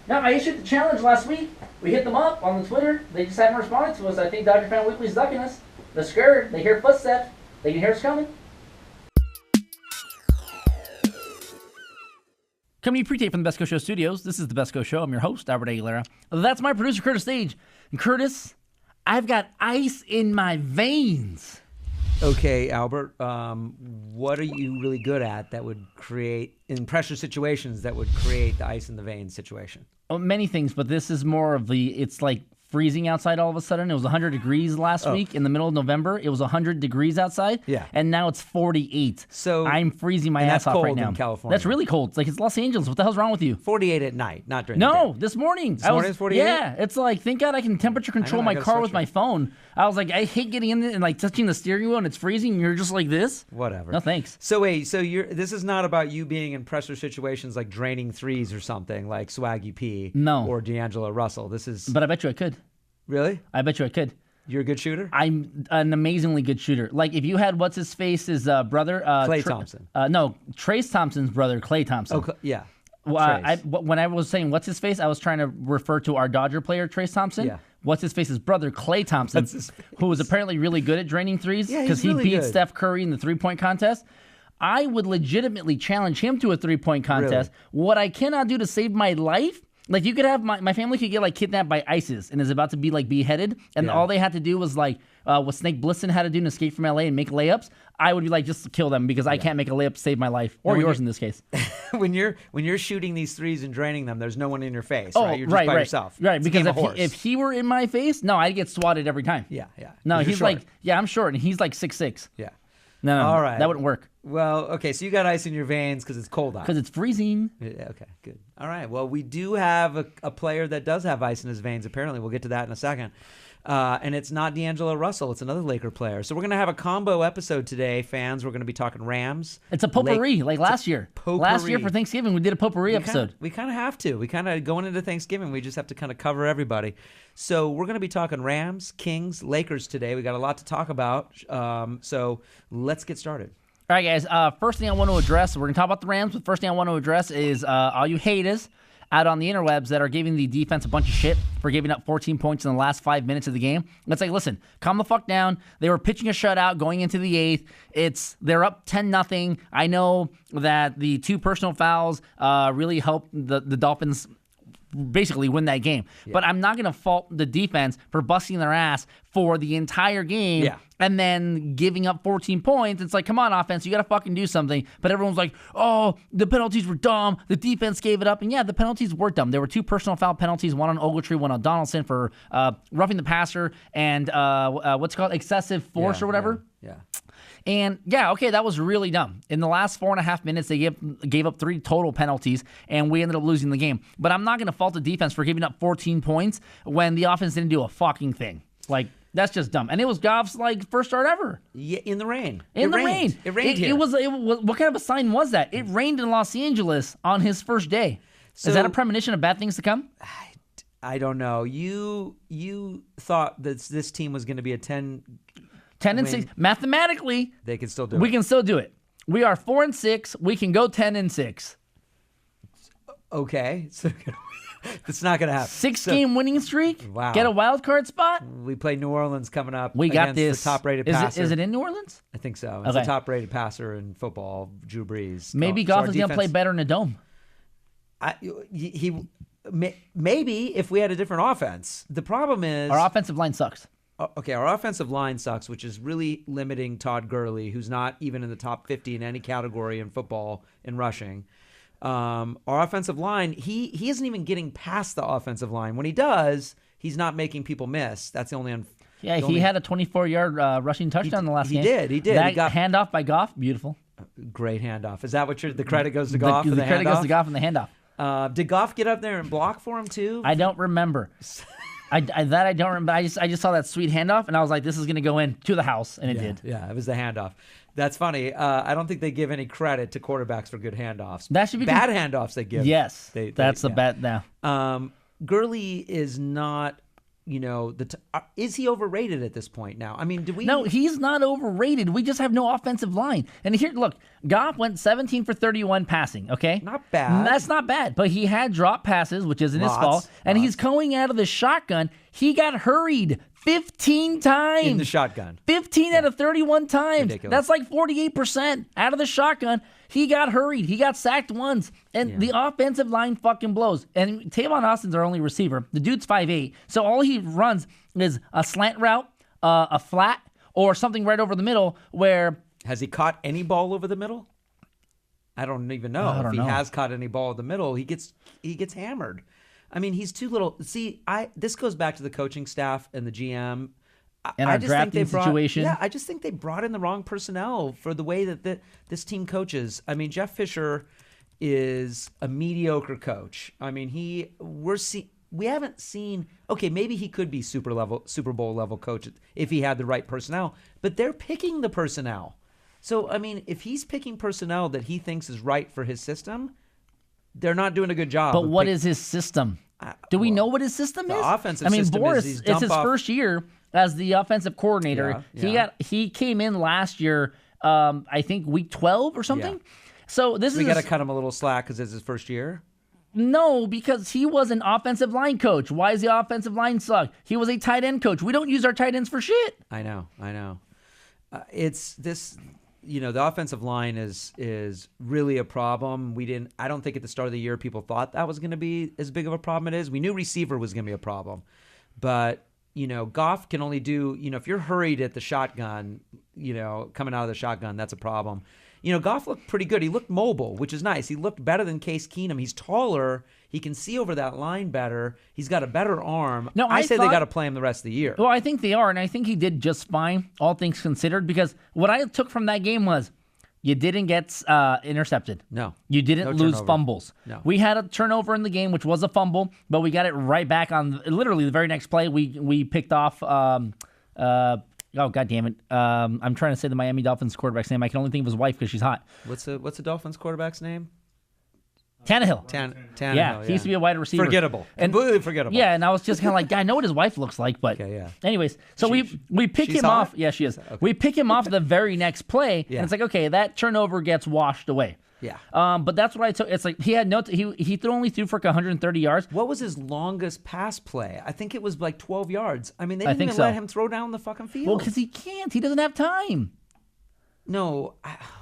No, I issued the challenge last week. We hit them up on the Twitter. They just haven't responded to us. I think Dodger Fan Weekly's ducking us. They're scared. They hear footsteps. They can hear us coming. Coming to you pre-tape from the Best Go Show studios. This is the Best Go Show. I'm your host, Albert Aguilera. That's my producer, Curtis Stage. And Curtis, I've got ice in my veins. Okay, Albert, what are you really good at that would create, in pressure situations, that would create the ice in the veins situation? Oh, many things, but this is more of it's like freezing outside all of a sudden. It was 100 degrees last week in the middle of November. It was 100 degrees outside. Yeah. And now it's 48. So I'm freezing my ass off right now. That's cold in California. That's really cold. It's Los Angeles. What the hell's wrong with you? 48 at night, not during the day. No, this morning. This morning is 48? Yeah, it's like, thank God I can temperature control my car with my phone. I was like, I hate getting in there and like touching the steering wheel and it's freezing and you're just like this. Whatever. No, thanks. So wait, this is not about you being in pressure situations like draining threes or something like Swaggy P. No. Or D'Angelo Russell. This is... But I bet you I could. Really? I bet you I could. You're a good shooter? I'm an amazingly good shooter. Like, if you had what's-his-face's brother... Klay Thompson. No, Trace Thompson's brother, Klay Thompson. Oh, yeah. When I was saying what's-his-face, I was trying to refer to our Dodger player, Trace Thompson. Yeah. What's-his-face's brother, Klay Thompson, who was apparently really good at draining threes because he beat Steph Curry in the three-point contest. I would legitimately challenge him to a three-point contest. Really? What I cannot do to save my life... Like, you could have my family could get like kidnapped by ISIS and is about to be like beheaded, and all they had to do was like what Snake Blisson had to do in Escape from LA and make layups. I would be like, just kill them because I can't make a layup to save my life or yours in this case. when you're shooting these threes and draining them, there's no one in your face. Right? You're just by yourself. Right, because if he were in my face, no, I'd get swatted every time. Yeah. No, he's like, I'm short and he's like 6'6". Yeah. No, all right, that wouldn't work. Well, okay, so you got ice in your veins because it's cold out. Because it's freezing. Yeah, okay, good. All right, well, we do have a player that does have ice in his veins, apparently. We'll get to that in a second. And it's not D'Angelo Russell. It's another Laker player. So we're going to have a combo episode today, fans. We're going to be talking Rams. It's a potpourri, like last year. Potpourri. Last year for Thanksgiving, we did a potpourri episode. We kind of have to. We kind of, going into Thanksgiving, we just have to kind of cover everybody. So we're going to be talking Rams, Kings, Lakers today. We got a lot to talk about. So let's get started. All right, guys. First thing I want to address, we're going to talk about the Rams, but first thing I want to address is all you haters out on the interwebs that are giving the defense a bunch of shit for giving up 14 points in the last 5 minutes of the game. Let's say, listen, calm the fuck down. They were pitching a shutout going into the eighth. They're up 10-0. I know that the two personal fouls really helped the Dolphins basically win that game. Yeah. But I'm not going to fault the defense for busting their ass for the entire game and then giving up 14 points. It's like, come on, offense, you got to fucking do something. But everyone's like, oh, the penalties were dumb. The defense gave it up. And yeah, the penalties were dumb. There were two personal foul penalties, one on Ogletree, one on Donaldson for roughing the passer and what's it called, excessive force or whatever. Yeah. And yeah, okay, that was really dumb. In the last 4.5 minutes, they gave up 3 total penalties, and we ended up losing the game. But I'm not going to fault the defense for giving up 14 points when the offense didn't do a fucking thing. Like, that's just dumb. And it was Goff's like first start ever. Yeah, in the rain. It rained here. It was what kind of a sign was that? It rained in Los Angeles on his first day. So, is that a premonition of bad things to come? I don't know. You thought that this team was going to be a 10 and 6. Mathematically, they can still do it. We can still do it. We are 4-6. We can go 10-6. Okay. So it's not going to happen. 6-game winning streak? Wow. Get a wild card spot? We play New Orleans coming up. We got this. The top-rated passer. Is it in New Orleans? I think so. It's the top-rated passer in football, Drew Brees. Maybe Goff is going to play better in a dome. Maybe if we had a different offense. The problem is our offensive line sucks. Okay, our offensive line sucks, which is really limiting Todd Gurley, who's not even in the top 50 in any category in football in rushing. Our offensive line, he isn't even getting past the offensive line. When he does, he's not making people miss. That's the only. He had a 24-yard rushing touchdown in the last game. He did. That handoff by Goff, beautiful. Great handoff. Is that what the credit goes to Goff? The credit goes to Goff in the handoff. Did Goff get up there and block for him too? I don't remember. I don't remember. I just saw that sweet handoff, and I was like, this is going to go in to the house, and it did. Yeah, it was the handoff. That's funny. I don't think they give any credit to quarterbacks for good handoffs. That should be bad handoffs they give. Yes, that's the bet now. Gurley is not is he overrated at this point now? I mean, do we? No, he's not overrated. We just have no offensive line. And here, look, Goff went 17 for 31 passing, okay? Not bad. That's not bad. But he had drop passes, which isn't his fault. And he's going out of the shotgun. He got hurried 15 times. In the shotgun. 15 out of 31 times. Ridiculous. That's like 48% out of the shotgun. He got hurried. He got sacked once. And the offensive line fucking blows. And Tavon Austin's our only receiver. The dude's 5'8". So all he runs is a slant route, a flat, or something right over the middle where... Has he caught any ball over the middle? I don't even know. If he has caught any ball over the middle, he gets hammered. I mean, he's too little. See, this goes back to the coaching staff and the GM. And our drafting situation. Yeah, I just think they brought in the wrong personnel for the way that this team coaches. I mean, Jeff Fisher is a mediocre coach. I mean, we haven't seen. Okay, maybe he could be Super Bowl level coach if he had the right personnel. But they're picking the personnel. So I mean, if he's picking personnel that he thinks is right for his system, they're not doing a good job. But what is his system? Do we know what his system is? The offensive system Boris, is it's his first year as the offensive coordinator. Yeah. He came in last year, I think week 12 or something. Yeah. So we got to cut him a little slack because it's his first year. No, because he was an offensive line coach. Why is the offensive line suck? He was a tight end coach. We don't use our tight ends for shit. I know. It's this. The offensive line is really a problem. I don't think at the start of the year people thought that was going to be as big of a problem it is. We knew receiver was going to be a problem. But, Goff can only do, if you're hurried at the shotgun, coming out of the shotgun, that's a problem. Goff looked pretty good. He looked mobile, which is nice. He looked better than Case Keenum. He's taller. He can see over that line better. He's got a better arm. No, I say they got to play him the rest of the year. Well, I think they are, and I think he did just fine, all things considered, because what I took from that game was you didn't get intercepted. No. You didn't lose turnover. fumbles. No. We had a turnover in the game, which was a fumble, but we got it right back on literally the very next play. We picked off oh, God damn it. I'm trying to say the Miami Dolphins quarterback's name. I can only think of his wife because she's hot. What's the Dolphins quarterback's name? Tannehill. Tannehill. Yeah, he used to be a wide receiver. Forgettable. Completely forgettable. Yeah, and I was just kind of like, I know what his wife looks like, but okay, yeah. Anyways, so we pick him hot? off. Yeah, she is. Okay. We pick him off the very next play, and it's like, okay, that turnover gets washed away. Yeah. But that's what I took. It's like he had he only threw for like 130 yards. What was his longest pass play? I think it was like 12 yards. I mean, they didn't even let him throw down the fucking field. Well, because he can't. He doesn't have time. No.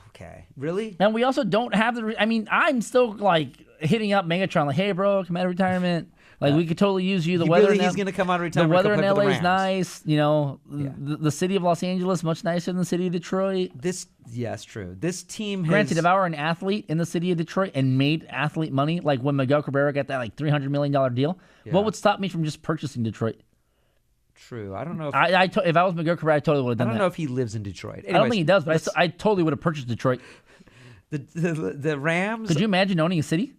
Okay. Really? And we also don't have the. I mean, I'm still like hitting up Megatron, like, hey, bro, come out of retirement. Like, we could totally use you. The weather. He's going to come out of retirement. The weather in LA is nice. The city of Los Angeles much nicer than the city of Detroit. Yes, true. This team. Granted, if I were an athlete in the city of Detroit and made athlete money, like when Miguel Cabrera got that like $300 million deal, what would stop me from just purchasing Detroit? True. I don't know. If I was Miguel Cabrera, I totally would have done that. I don't know if he lives in Detroit. Anyways, I don't think he does, but I totally would have purchased Detroit. The Rams. Could you imagine owning a city?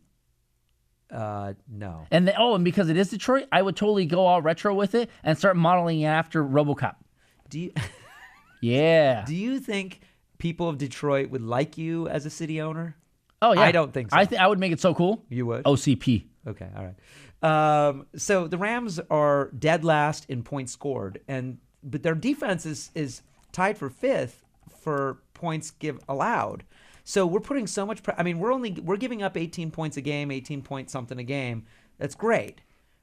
No. And because it is Detroit, I would totally go all retro with it and start modeling it after RoboCop. Do you? Yeah. Do you think people of Detroit would like you as a city owner? Oh yeah. I don't think so. I would make it so cool. You would? OCP. Okay. All right. So the Rams are dead last in points scored, but their defense is tied for fifth for points allowed. So we're putting so much. I mean, we're giving up 18 points a game, 18 point something a game. That's great.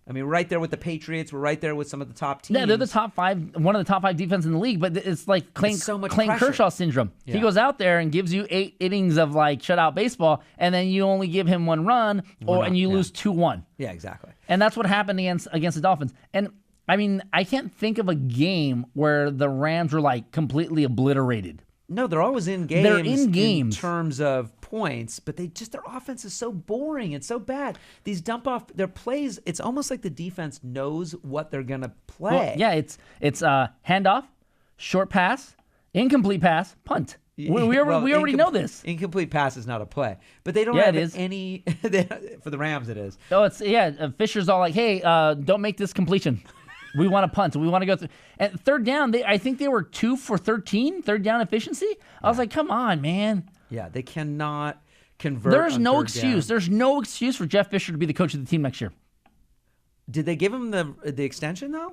I mean, we're right there with the Patriots. We're right there with some of the top teams. Yeah, they're the top five, one of the top five defense in the league. But it's like Clayton Kershaw syndrome. Yeah. He goes out there and gives you 8 innings of like shutout baseball, and then you only give him one run, and you lose 2-1. Yeah, exactly. And that's what happened against the Dolphins. And I mean, I can't think of a game where the Rams were like completely obliterated. No, they're always in games. They're in games in terms of points, but their offense is so boring. It's so bad. These dump off their plays. It's almost like the defense knows what they're gonna play. Well, yeah, it's handoff, short pass, incomplete pass, punt. We already know this. Incomplete pass is not a play, but they don't have any. For the Rams, it is. Oh, Fisher's all like, "Hey, don't make this completion. We want to punt. We want to go through." And third down, I think they were 2 for 13, third down efficiency. I was like, come on, man. Yeah, they cannot convert. There's no excuse. There's no excuse for Jeff Fisher to be the coach of the team next year. Did they give him the extension, though?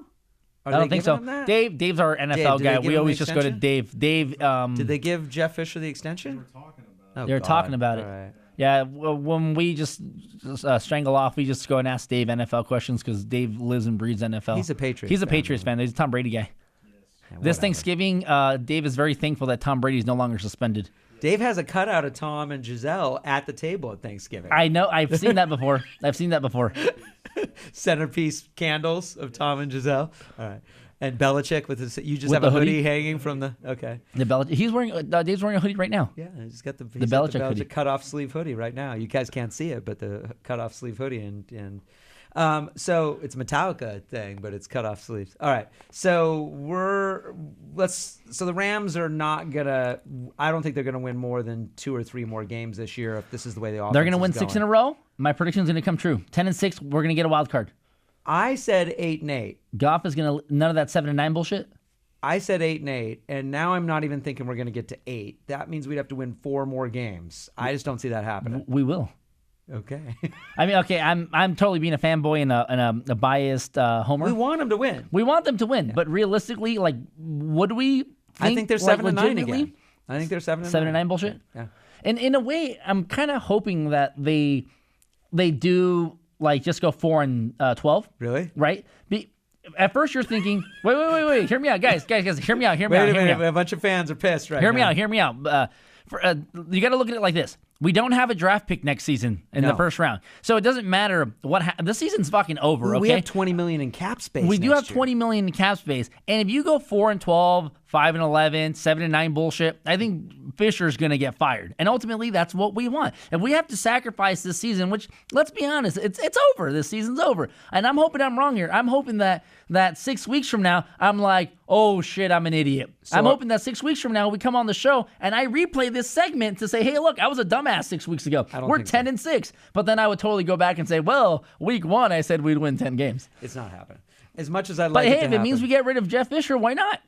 Are I don't they think so. giving him that? Dave's our NFL Dave, did they guy. give We him always the just go to extension? Dave. Did they give Jeff Fisher the extension? They were talking about it. All right. Yeah, when we just strangle off, we just go and ask Dave NFL questions because Dave lives and breathes NFL. He's a Patriots He's a fan, Patriots fan. He's a Tom Brady guy. Yeah, This whatever. Thanksgiving, Dave is very thankful that Tom Brady is no longer suspended. Dave has a cutout of Tom and Giselle at the table at Thanksgiving. I know. I've seen that before. Centerpiece candles of Tom and Giselle. All right. And Belichick with his. You just With have the a hoodie hoodie? hanging from the. Okay. He's wearing. Dave's wearing a hoodie right now. Yeah, he's got the Belichick hoodie. cut-off sleeve hoodie right now. You guys can't see it, but the cut-off sleeve hoodie and so it's a Metallica thing, but it's cut-off sleeves. All right, so so the Rams are not gonna. I don't think they're gonna win more than 2 or 3 more games this year if this is the way the offense. They're going to win is 6 going. in a row. My prediction's going to come true. 10-6. We're going to get a wild card. I said 8-8. Goff is going to none of that 7-9 bullshit. I said 8-8, and now I'm not even thinking we're going to get to 8. That means we'd have to win 4 more games. I just don't see that happening. We will. Okay. I mean, okay, I'm totally being a fanboy and a biased homer. We want them to win. We want them to win, but realistically, like, what do we think? I think they're like, 7-9 legitimately? again. I think they're 7-9. 7-9 bullshit. Yeah. And in a way, I'm kind of hoping that they do like just go 4-12. Really? Right? At first, you're thinking, wait, hear me out, guys, hear me out, Wait a minute. A bunch of fans are pissed right now. Hear me out. You got to look at it like this. We don't have a draft pick next season in the first round. So it doesn't matter what the season's fucking over, okay? We have $20 million in cap space. We do have next year. $20 million in cap space. And if you go 4-12, 5-11, 7-9 bullshit, I think Fisher's going to get fired. And ultimately, that's what we want. If we have to sacrifice this season, which, let's be honest, it's over. This season's over. And I'm hoping I'm wrong here. I'm hoping that 6 weeks from now, I'm like, oh shit, I'm an idiot. I'm hoping that 6 weeks from now, we come on the show and I replay this segment to say, hey, look, I was a dumbass 6 weeks ago. We're 10-6. But then I would totally go back and say, well, week 1, I said we'd win 10 games. It's not happening. As much as I'd But like hey, if it means we get rid of Jeff Fisher, why not?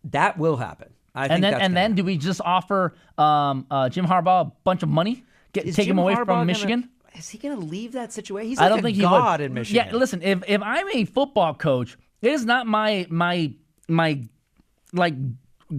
that will happen. I think And then do we just offer Jim Harbaugh a bunch of money? Take him away from Michigan? Is he going to leave that situation? He's I like don't a think he god would. in Michigan. Yeah, listen, if I'm a football coach, it is not my like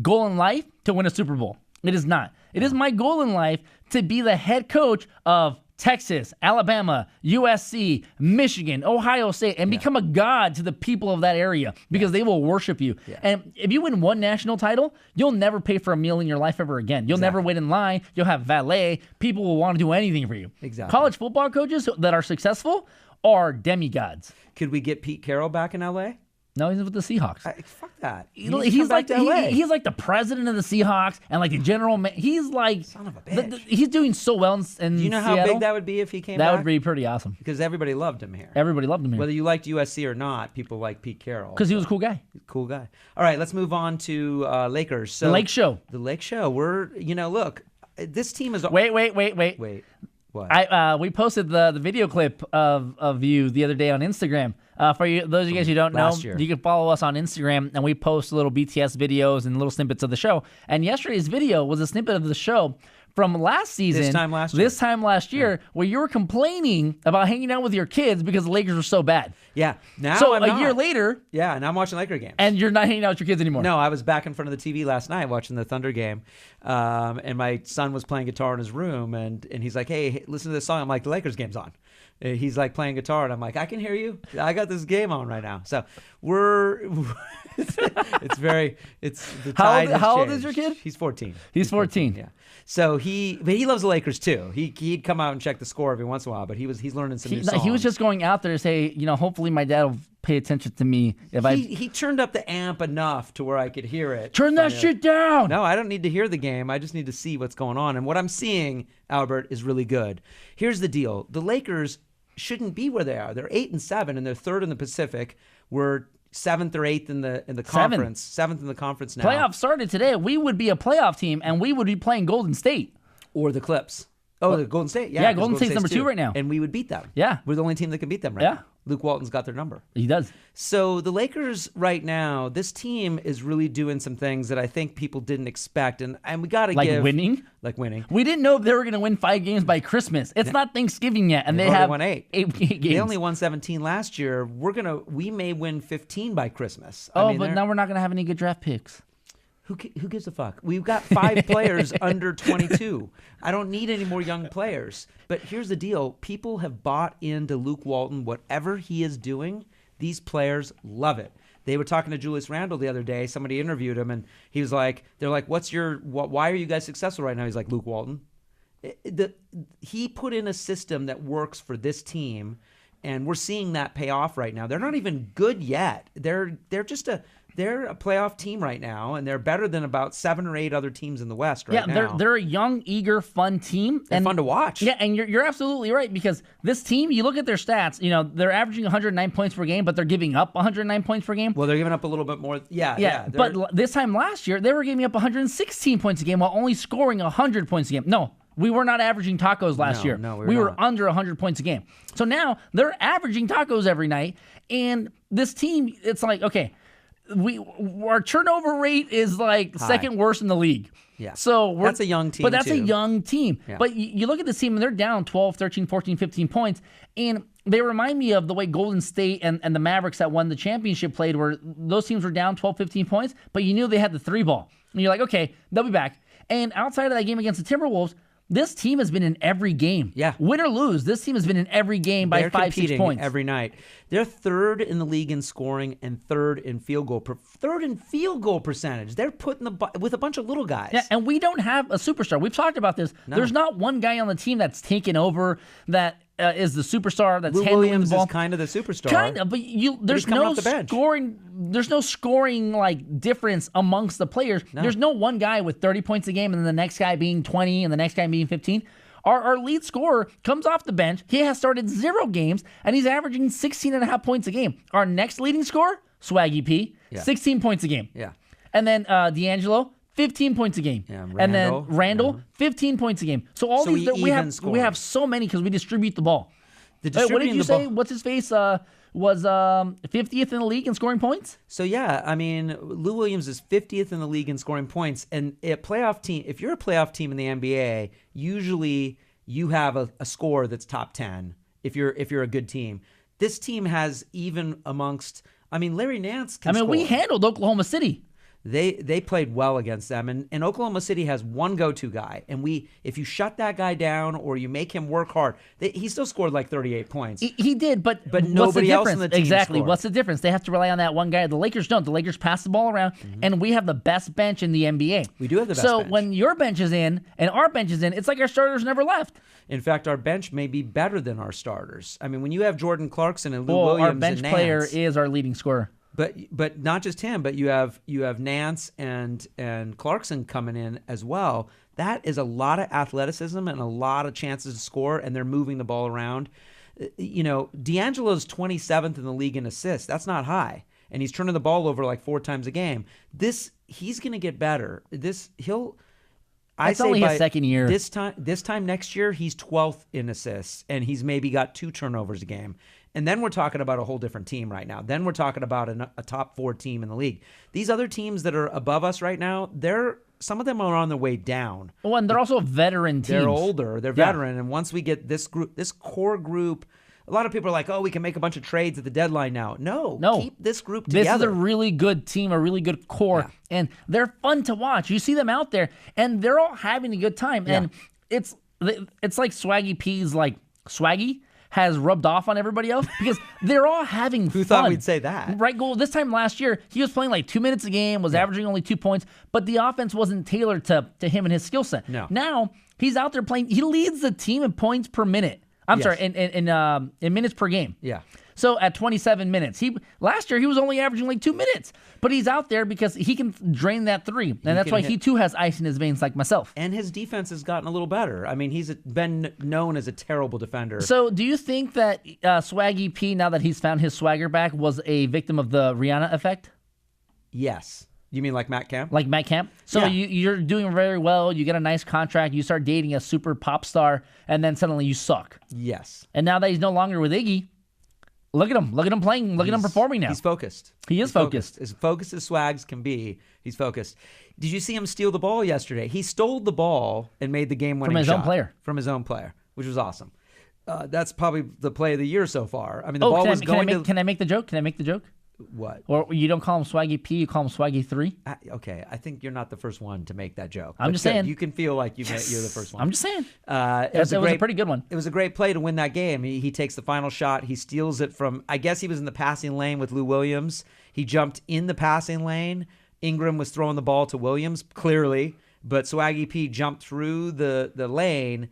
goal in life to win a Super Bowl. It is not. It is my goal in life to be the head coach of Texas, Alabama, USC, Michigan, Ohio State, and become a god to the people of that area because they will worship you. Yeah. And if you win one national title, you'll never pay for a meal in your life ever again. You'll never wait in line. You'll have valet. People will want to do anything for you. Exactly. College football coaches that are successful are demigods. Could we get Pete Carroll back in L.A.? No, he's with the Seahawks. Fuck that. He's like he's like the president of the Seahawks and like the general man. He's like Son of a bitch. He's doing so well in Do you know Seattle. how big that would be if he came back? That would be pretty awesome. Because everybody loved him here. Everybody loved him here Whether you liked USC or not, people like Pete Carroll. because he was a cool guy. Cool guy. All right, let's move on to Lakers. So The Lake Show. The Lake Show. Look, this team is. Wait. Wait. What? We posted the video clip of you the other day on Instagram. For you, those of you guys who don't know, last year. you can follow us on Instagram, and we post little BTS videos and little snippets of the show. And yesterday's video was a snippet of the show from last season. This time last year, where you were complaining about hanging out with your kids because the Lakers were so bad. Yeah. Now So I'm a not. year later, Yeah, and I'm watching Laker games. and you're not hanging out with your kids anymore. No, I was back in front of the TV last night watching the Thunder game, and my son was playing guitar in his room, and he's like, hey, listen to this song. I'm like, the Lakers game's on. And he's like playing guitar, and I'm like, I can hear you. I got this game on right now. So it's the tide has how old is changed. your kid? He's 14. He's 14. Yeah. So but he loves the Lakers too. He'd come out and check the score every once in a while, but he's learning some new songs. He was just going out there to say, hopefully my dad will pay attention to me if He turned up the amp enough to where I could hear it. turn that shit down. No, I don't need to hear the game. I just need to see what's going on. And what I'm seeing, Albert, is really good. Here's the deal. The Lakers shouldn't be where they are. They're 8-7, and they're third in the Pacific. We're 7th or 8th in the conference. 7th in the conference now. Playoffs started today. We would be a playoff team, and we would be playing Golden State. Or the Clips. Oh, the Golden State. Yeah, Yeah, 'cause Golden State's number 2 right now. And we would beat them. Yeah. We're the only team that can beat them right Yeah. now. Luke Walton's got their number. He does. So the Lakers right now, this team is really doing some things that I think people didn't expect, and we got to give winning. Like winning. We didn't know if they were going to win 5 games by Christmas. It's not Thanksgiving yet, and they have won 8 games. They only won 17 last year. We may win 15 by Christmas. But now we're not going to have any good draft picks. Who gives a fuck? We've got 5 players under 22. I don't need any more young players. But here's the deal. People have bought into Luke Walton. Whatever he is doing, these players love it. They were talking to Julius Randle the other day. Somebody interviewed him, and he was like, they're like, why are you guys successful right now? He's like, Luke Walton. He put in a system that works for this team, and we're seeing that pay off right now. They're not even good yet. They're a playoff team right now, and they're better than about 7 or 8 other teams in the West right now. Yeah, they're a young, eager, fun team. And fun to watch. Yeah, and you're absolutely right, because this team, you look at their stats, they're averaging 109 points per game, but they're giving up 109 points per game. Well, they're giving up a little bit more. Yeah. But this time last year, they were giving up 116 points a game while only scoring 100 points a game. No, we were not averaging tacos last year. No, we were under 100 points a game. So now they're averaging tacos every night, and this team, it's like, okay, our turnover rate is like high. Second worst in the league. Yeah. So that's a young team. But that's too. a young team. Yeah. But you look at the team, and they're down 12, 13, 14, 15 points. And they remind me of the way Golden State and the Mavericks that won the championship played, where those teams were down 12, 15 points, but you knew they had the 3 ball. And you're like, okay, they'll be back. And outside of that game against the Timberwolves, this team has been in every game. Yeah. Win or lose, this team has been in every game by 5-6 points. Every night. They're 3rd in the league in scoring and 3rd in field goal. 3rd in field goal percentage. They're putting with a bunch of little guys. Yeah, and we don't have a superstar. We've talked about this. No. There's not one guy on the team that's taken over that is the superstar that's Lou handling Williams the ball. is kind of the superstar. Kind of, but there's coming no off the bench. scoring. There's no scoring like difference amongst the players. No. There's no one guy with 30 points a game and then the next guy being 20 and the next guy being 15. Our lead scorer comes off the bench. He has started 0 games, and he's averaging 16.5 points a game. Our next leading scorer, Swaggy P, 16 points a game. Yeah. And then D'Angelo, 15 points a game. Yeah, and then Randall, 15 points a game. So these we have so many because we distribute the ball. What did you say? What's his face? Was 50th in the league in scoring points? So, yeah, I mean, Lou Williams is 50th in the league in scoring points. And a playoff team, if you're a playoff team in the NBA, usually you have a score that's top 10 if you're a good team. This team has even amongst, Larry Nance can score. We handled Oklahoma City. They played well against them, and Oklahoma City has one go-to guy, and if you shut that guy down or you make him work hard, he still scored like 38 points. He did, but nobody else in the team exactly scored. What's the difference? They have to rely on that one guy. The Lakers don't. The Lakers pass the ball around, and we have the best bench in the NBA. We do have the best bench. So bench. when your bench is in and our bench is in, it's like our starters never left. In fact, our bench may be better than our starters. I mean, when you have Jordan Clarkson and Lou Williams our bench and Nance, player is our leading scorer. But not just him, but you have Nance and Clarkson coming in as well. That is a lot of athleticism and a lot of chances to score, and they're moving the ball around. D'Angelo's 27th in the league in assists. That's not high, and he's turning the ball over like 4 times a game. He's going to get better. It's only his second year. This time next year, he's 12th in assists, and he's maybe got 2 turnovers a game. And then we're talking about a whole different team right now. Then we're talking about a top 4 team in the league. These other teams that are above us right now, some of them are on their way down. Oh, and they're also veteran teams. They're older. They're veteran. And once we get this core group, a lot of people are like, oh, we can make a bunch of trades at the deadline now. No. Keep this group together. This is a really good team, a really good core, and they're fun to watch. You see them out there, and they're all having a good time. Yeah. And it's like Swaggy P's like Swaggy has rubbed off on everybody else because they're all having fun. Who thought we'd say that? Right, goal. This time last year, he was playing like 2 minutes a game, was averaging only 2 points, but the offense wasn't tailored to him and his skill set. No. Now, he's out there playing. He leads the team in points per minute. In minutes per game. Yeah. So at 27 minutes. Last year he was only averaging like 2 minutes. But he's out there because he can drain that 3. And that's why he too has ice in his veins like myself. And his defense has gotten a little better. I mean, he's been known as a terrible defender. So do you think that Swaggy P, now that he's found his swagger back, was a victim of the Rihanna effect? Yes. You mean like Matt Kemp? Like Matt Kemp? So you're doing very well. You get a nice contract. You start dating a super pop star, and then suddenly you suck. Yes. And now that he's no longer with Iggy, Look at him. Look at him playing. Look at him performing now. He's focused. He is focused. As focused as Swags can be, he's focused. Did you see him steal the ball yesterday? He stole the ball and made the game-winning shot. From his own player, which was awesome. That's probably the play of the year so far. I mean, the ball was going to... Can I make the joke? Can I make the joke? What? Or you don't call him Swaggy P, you call him Swaggy 3? Okay, I think you're not the first one to make that joke. I'm just saying. You can feel like you're the first one. I'm just saying. It was a pretty good one. It was a great play to win that game. He takes the final shot. He steals it from, I guess he was in the passing lane with Lou Williams. He jumped in the passing lane. Ingram was throwing the ball to Williams, clearly. But Swaggy P jumped through the lane,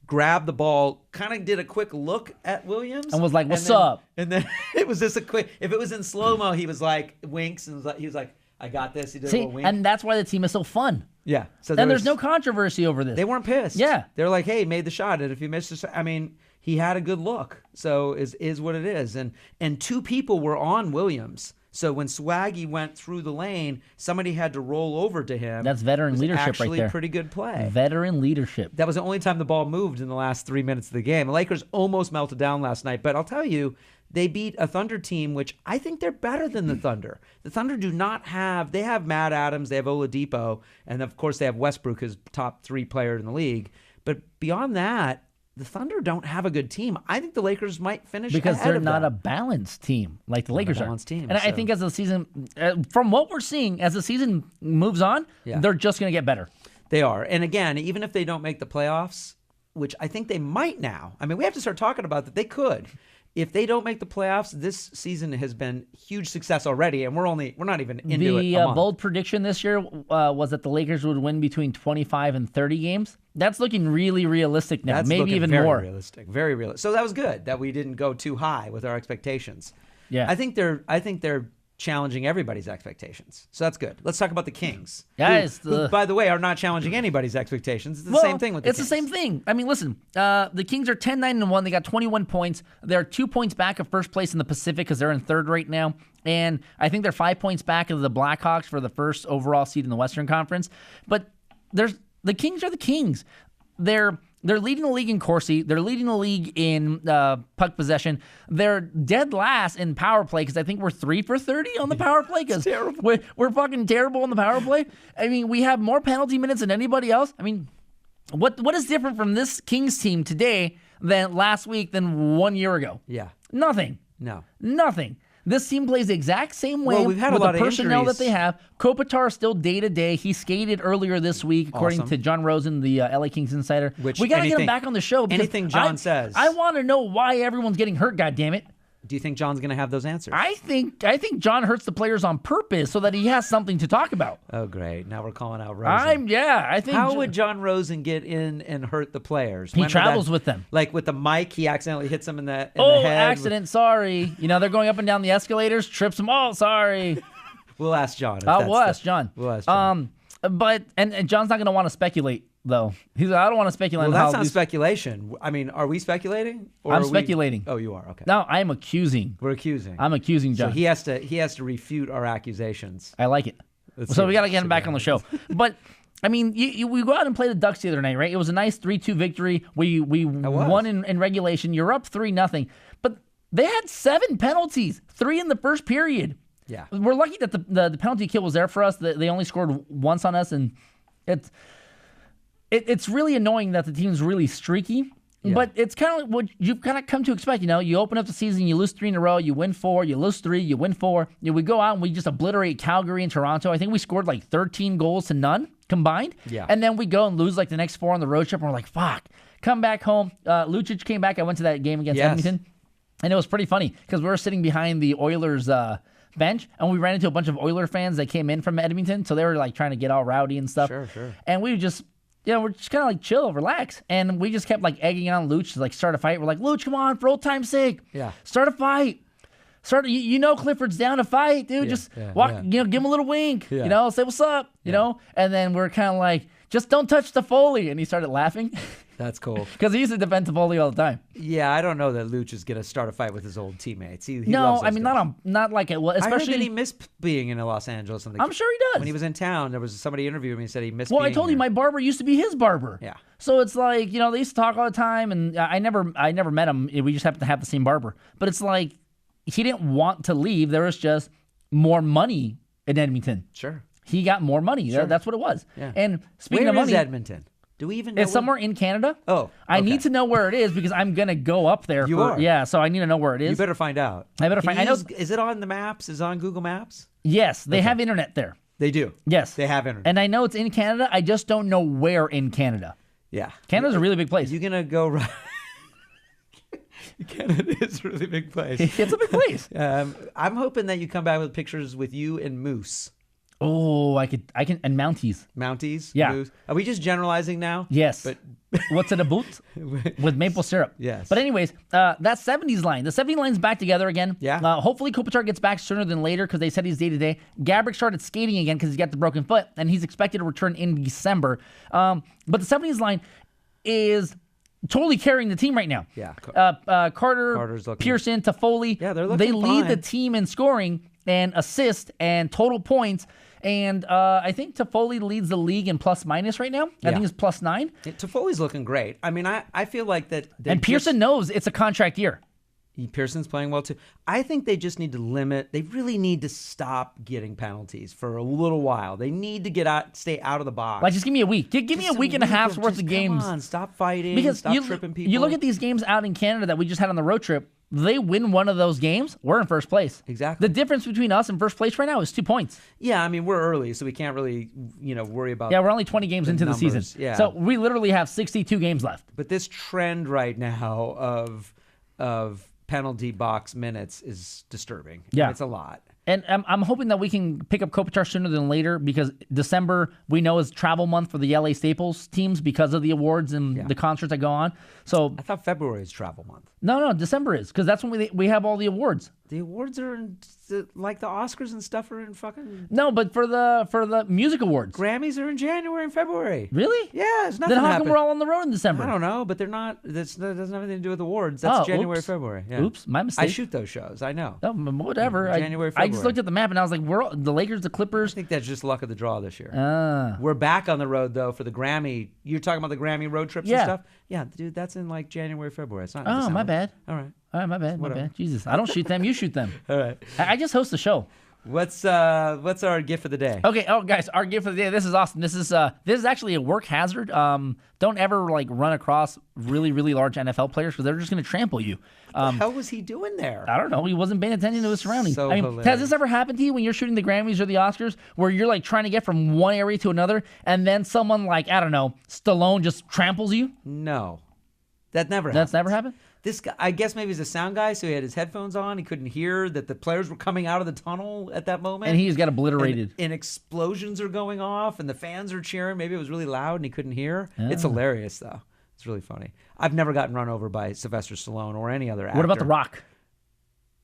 grabbed the ball, kind of did a quick look at Williams. And was like, what's up? And then it was just a quick, if it was in slow-mo, he was like, winks, and he was like, I got this. He did a little wink. And that's why the team is so fun. Yeah. So there's no controversy over this. They weren't pissed. Yeah. They're like, hey, made the shot. And if you missed the shot, I mean, he had a good look. So is what it is. And two people were on Williams. So when Swaggy went through the lane, somebody had to roll over to him. That's veteran leadership right there. Actually, a pretty good play. Veteran leadership. That was the only time the ball moved in the last 3 minutes of the game. The Lakers almost melted down last night, but I'll tell you, they beat a Thunder team, which I think they're better than the Thunder. The Thunder do not have, they have Matt Adams, they have Oladipo, and of course they have Westbrook, who's top 3 player in the league. But beyond that, the Thunder don't have a good team. I think the Lakers might finish because ahead they're not them. a balanced team like the Lakers are. Team, and I think as the season, from what we're seeing, as the season moves on, they're just going to get better. They are. And again, even if they don't make the playoffs, which I think they might now. I mean, we have to start talking about that. They could. If they don't make the playoffs, this season has been huge success already, and we're not even into it. The bold prediction this year was that the Lakers would win between 25 and 30 games. That's looking really realistic now. Maybe even very more. Realistic, very realistic. So that was good that we didn't go too high with our expectations. Yeah, I think they're challenging everybody's expectations. So that's good. Let's talk about the Kings. Guys, who, by the way, are not challenging anybody's expectations. It's the same thing with the Kings. It's the same thing. I mean, listen, the Kings are 10-9-1. They got 21 points. They're 2 points back of first place in the Pacific because they're in third right now. And I think they're 5 points back of the Blackhawks for the first overall seed in the Western Conference. But the Kings are the Kings. They're leading the league in Corsi. They're leading the league in puck possession. They're dead last in power play because I think we're 3 for 30 on the power play because we're fucking terrible on the power play. I mean, we have more penalty minutes than anybody else. I mean, what is different from this Kings team today than last week than 1 year ago? Yeah. Nothing. No. Nothing. This team plays the exact same way we've had with a lot the of personnel injuries. that they have. Kopitar is still day-to-day. He skated earlier this week, according to John Rosen, the LA Kings insider. We got to get him back on the show. Anything John says. I want to know why everyone's getting hurt, goddammit. Do you think John's going to have those answers? I think John hurts the players on purpose so that he has something to talk about. Oh, great. Now we're calling out Rosen. I think. How would John Rosen get in and hurt the players? He travels with them. Like with the mic, he accidentally hits them in the head. Accident, sorry. They're going up and down the escalators, trips them all, sorry. We'll ask John. We'll ask John. But John's not going to want to speculate, though. He's like, I don't want to speculate. Well, that's not speculation. I mean, are we speculating? Or I'm speculating. Oh, you are? Okay. No, I'm accusing. We're accusing. I'm accusing John. So he has to refute our accusations. I like it. So we got to get him back on the show. But, I mean, we go out and play the Ducks the other night, right? It was a nice 3-2 victory. We won in regulation. You're up 3-0. But they had 7 penalties, 3 in the first period. Yeah, we're lucky that the penalty kill was there for us. They only scored once on us, and it's really annoying that the team's really streaky. Yeah. But it's kind of what you've kind of come to expect. You open up the season, you lose 3 in a row, you win 4, you lose 3, you win 4. We go out and we just obliterate Calgary and Toronto. I think we scored like 13 goals to none combined. Yeah, and then we go and lose like the next 4 on the road trip, and we're like, fuck. Come back home. Lucic came back. I went to that game against Edmonton, and it was pretty funny because we were sitting behind the Oilers bench, and we ran into a bunch of Oiler fans that came in from Edmonton, so they were like trying to get all rowdy and stuff. Sure. And we just, we're just kind of like chill, relax, and we just kept like egging on Luch to like start a fight. We're like, Luch, come on, for old time's sake, start a fight. Clifford's down to fight, dude. Just walk, give him a little wink, say what's up, you know. And then we're kind of like, just don't touch the Foley, and he started laughing. That's cool. Because he used to defend Toffoli all the time. Yeah, I don't know that Luch is going to start a fight with his old teammates. He no, I mean, not like it. Well, especially, I heard that he missed being in Los Angeles. I'm sure he does. When he was in town, there was somebody interviewed him and he said he missed I told you, my barber used to be his barber. Yeah. So it's like, they used to talk all the time, and I never met him. We just happened to have the same barber. But it's like, he didn't want to leave. There was just more money in Edmonton. Sure. He got more money. Sure. That's what it was. Yeah. And speaking Where of money, is Edmonton? Do we even know? It's somewhere in Canada. Oh, I okay. need to know where it is because I'm gonna go up there. You are? Yeah, so I need to know where it is. You better find out. I better Can find. you I know. Is it on the maps? Is it on Google Maps? Yes, they have internet there. They do. Yes, They have internet. and I know it's in Canada. I just don't know where in Canada. Yeah. Canada's a really big place. You're gonna go right. Canada is a really big place. It's a big place. I'm hoping that you come back with pictures with you and moose. Oh, I can, and Mounties. Mounties? Yeah. Moose. Are we just generalizing now? Yes. But What's in a boot? With maple syrup. Yes. But anyways, that 70s line. The 70s line's back together again. Yeah. Hopefully Kopitar gets back sooner than later because they said he's day-to-day. Gabrick started skating again because he's got the broken foot, and he's expected to return in December. But the 70s line is totally carrying the team right now. Yeah. Carter's looking- Pearson, Toffoli. Yeah, they're looking They lead fine. the team in scoring and assist and total points. And I think Toffoli leads the league in plus minus right now. I think it's plus 9. Toffoli's looking great. I mean, I feel like that. And Pearson knows it's a contract year. Pearson's playing well too. I think they just need to limit. They really need to stop getting penalties for a little while. They need to stay out of the box. Like, just give me a week. Give me a week and a half's worth of games. Come on, stop fighting. Because stop tripping people. you look at these games out in Canada that we just had on the road trip. They win one of those games, we're in first place. Exactly. The difference between us and first place right now is 2 points. Yeah, I mean, we're early, so we can't really, worry about. Yeah, we're only 20 games into numbers. the season. Yeah. So we literally have 62 games left. But this trend right now of penalty box minutes is disturbing. Yeah. It's a lot. And I'm hoping that we can pick up Kopitar sooner than later because December, we know, is travel month for the LA Staples teams because of the awards and the concerts that go on. So I thought February is travel month. No, December is because that's when we have all the awards. The awards are in, like the Oscars and stuff are in fucking. No, but for the music awards. Grammys are in January and February. Really? Yeah, it's nothing. Then how come happened. we're all on the road in December? I don't know, but they're not. That doesn't have anything to do with awards. That's January, oops. February. Yeah. Oops, my mistake. I shoot those shows. I know. Oh, whatever. January, I February. just looked at the map and I was like, the Lakers, the Clippers. I think that's just luck of the draw this year. We're back on the road though for the Grammy. You're talking about the Grammy road trips and stuff. Yeah, dude, that's in like January, February. It's not. In December. My bad. All right. All right, my bad. Jesus, I don't shoot them. You shoot them. All right. I just host the show. What's our gift of the day? Okay, guys, our gift of the day. This is awesome. This is actually a work hazard. Don't ever run across really, really large NFL players because they're just going to trample you. What the hell was he doing there? I don't know. He wasn't paying attention to his surroundings. So hilarious. Has this ever happened to you when you're shooting the Grammys or the Oscars where you're trying to get from one area to another and then someone I don't know, Stallone just tramples you? No, that never. That's never happened? This guy, I guess maybe he's a sound guy, so he had his headphones on. He couldn't hear that the players were coming out of the tunnel at that moment. And he just got obliterated. And explosions are going off, and the fans are cheering. Maybe it was really loud, and he couldn't hear. It's hilarious, though. It's really funny. I've never gotten run over by Sylvester Stallone or any other actor. What about The Rock?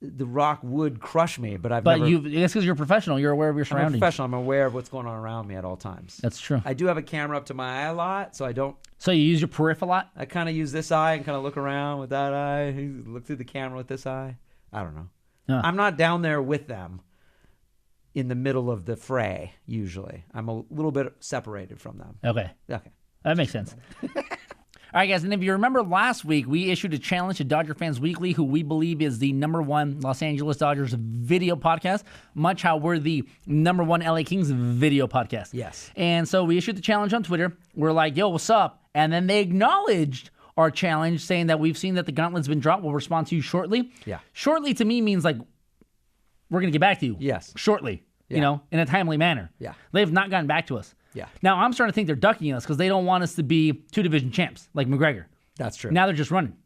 The Rock would crush me, but But it's because you're a professional. You're aware of your I'm a surroundings. professional. I'm aware of what's going on around me at all times. That's true. I do have a camera up to my eye a lot, so I don't. So you use your peripheral a lot? I kind of use this eye and kind of look around with that eye. Look through the camera with this eye. I don't know. I'm not down there with them in the middle of the fray, usually. I'm a little bit separated from them. Okay. Okay. That makes sense. All right, guys, and if you remember last week, we issued a challenge to Dodger Fans Weekly, who we believe is the #1 Los Angeles Dodgers video podcast, much how we're the #1 LA Kings video podcast. Yes. And so we issued the challenge on Twitter. We're like, yo, what's up? And then they acknowledged our challenge, saying that we've seen that the gauntlet's been dropped. We'll respond to you shortly. Yeah. Shortly to me means we're going to get back to you. Yes. Shortly, in a timely manner. Yeah. They've not gotten back to us. Yeah. Now, I'm starting to think they're ducking us because they don't want us to be 2 division champs like McGregor. That's true. Now they're just running.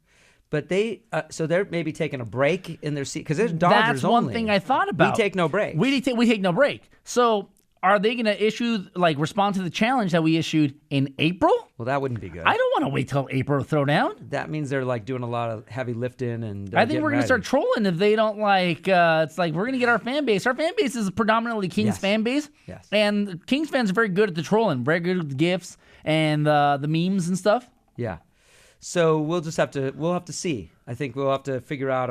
But so they're maybe taking a break in their seat because there's Dodgers That's one only. thing I thought about. We take no breaks. We take no break. So are they going to issue, respond to the challenge that we issued in April? Well, that wouldn't be good. I don't want to wait till April to throw down. That means they're doing a lot of heavy lifting and. I think we're going to start trolling if they don't it's like we're going to get our fan base. Our fan base is predominantly Kings fan base. Yes. And Kings fans are very good at the trolling, very good with the gifts and the memes and stuff. Yeah. So we'll have to see. I think we'll have to figure out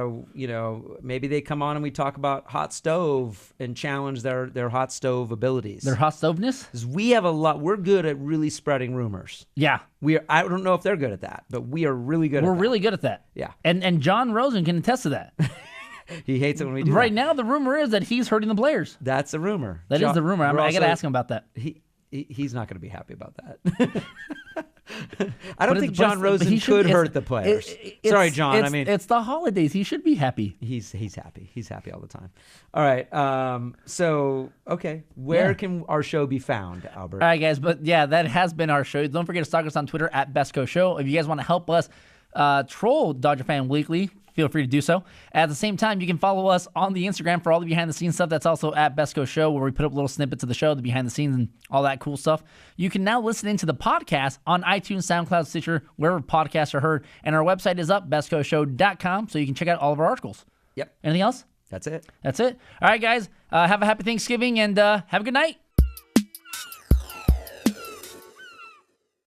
maybe they come on and we talk about hot stove and challenge their hot stove abilities. Their hot stoveness? Because we have we're good at really spreading rumors. Yeah. I don't know if they're good at that, but we are really good at that. We're really good at that. Yeah. And John Rosen can attest to that. He hates it when we do Right that. now, the rumor is that he's hurting the players. That's a rumor. That is the rumor. I got to ask him about that. He's not going to be happy about that. I don't think But John Rosen could hurt the players. Sorry, John. I mean, it's the holidays. He should be happy. he's happy. He's happy all the time. All right. So okay, where can our show be found, Albert? All right, guys. But yeah, that has been our show. Don't forget to stalk us on Twitter at Besco Show. If you guys want to help us troll Dodger Fan Weekly, feel free to do so. At the same time, you can follow us on the Instagram for all the behind-the-scenes stuff. That's also at Besco Show, where we put up little snippets of the show, the behind-the-scenes, and all that cool stuff. You can now listen into the podcast on iTunes, SoundCloud, Stitcher, wherever podcasts are heard. And our website is up, bestcoshow.com, so you can check out all of our articles. Yep. Anything else? That's it. That's it. All right, guys. Have a happy Thanksgiving, and have a good night.